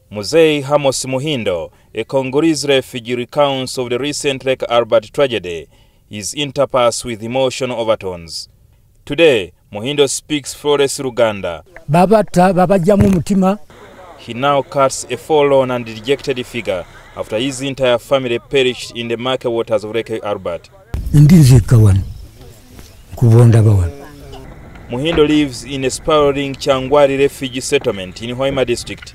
Muzei Hamos Muhindo, a Congolese refugee, recounts of the recent Lake Albert tragedy, his interpass with emotional overtones. Today, Muhindo speaks Flores Luganda. He now cuts a forlorn and dejected figure after his entire family perished in the murky waters of Lake Albert. Muhindo lives in a sprawling Kyangwali refugee settlement in Hoima district.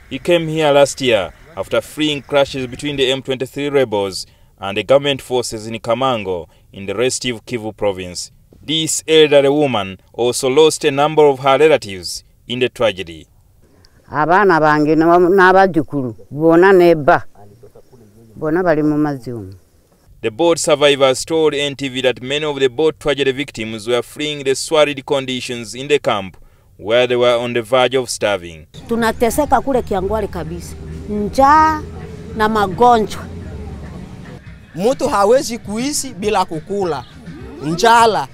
He came here last year after fleeing clashes between the M23 rebels and the government forces in Kamango in the restive Kivu province. This elderly woman also lost a number of her relatives in the tragedy. The boat survivors told NTV that many of the boat tragedy victims were fleeing the sordid conditions in the camp where they were on the verge of starving. Tunateseka kule Kyangwali kabisa. Njaa na magonjwa. Mtu hawezi kuishi bila kukula. Njala.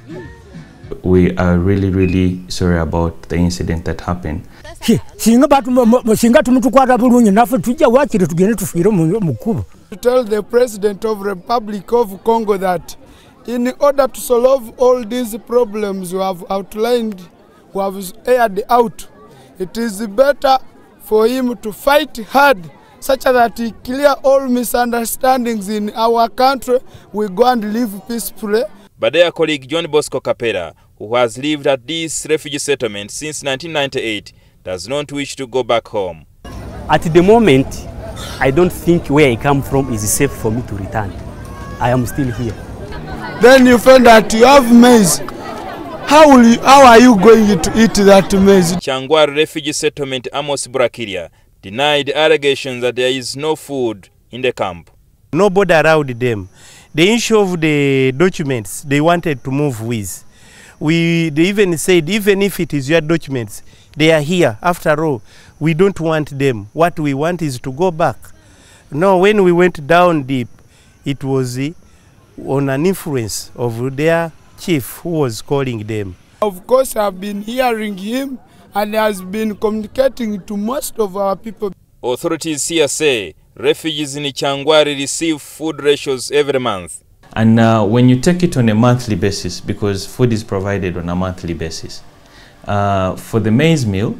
We are really sorry about the incident that happened. To tell the President of the Republic of Congo that in order to solve all these problems we have outlined, we have aired out, it is better for him to fight hard such that he clear all misunderstandings in our country. We go and live peacefully. But their colleague John Bosco Capella, who has lived at this refugee settlement since 1998, does not wish to go back home. At the moment, I don't think where I come from is safe for me to return. I am still here. Then you find that you have maize. How are you going to eat that maize? Kyangwali refugee settlement Amos Burakiria denied allegations that there is no food in the camp. Nobody allowed them. The issue of the documents they wanted to move with, they even said, even if it is your documents, they are here. After all, we don't want them. What we want is to go back. No, when we went down deep, it was on an influence of their chief who was calling them. Of course, I've been hearing him and has been communicating to most of our people. Authorities here say refugees in Kyangwali receive food rations every month. And when you take it on a monthly basis, because food is provided on a monthly basis, for the maize meal,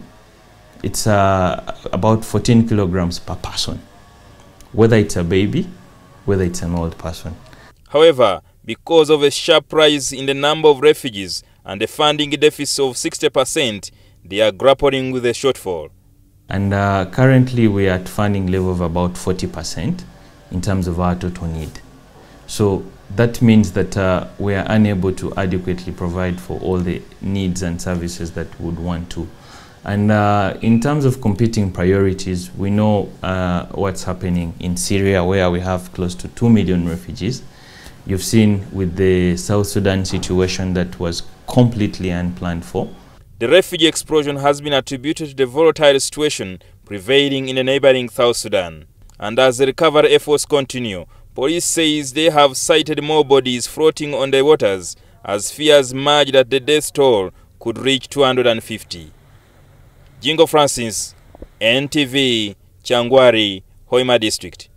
it's about 14 kilograms per person, whether it's a baby, whether it's an old person. However, because of a sharp rise in the number of refugees and the funding deficit of 60%, they are grappling with a shortfall. And currently we are at funding level of about 40% in terms of our total need. So that means that we are unable to adequately provide for all the needs and services that we would want to. And in terms of competing priorities, we know what's happening in Syria, where we have close to 2 million refugees. You've seen with the South Sudan situation that was completely unplanned for. The refugee explosion has been attributed to the volatile situation prevailing in the neighbouring South Sudan. And as the recovery efforts continue, police says they have sighted more bodies floating on the waters as fears merge that the death toll could reach 250. Jingo Francis, NTV, Kyangwali, Hoima District.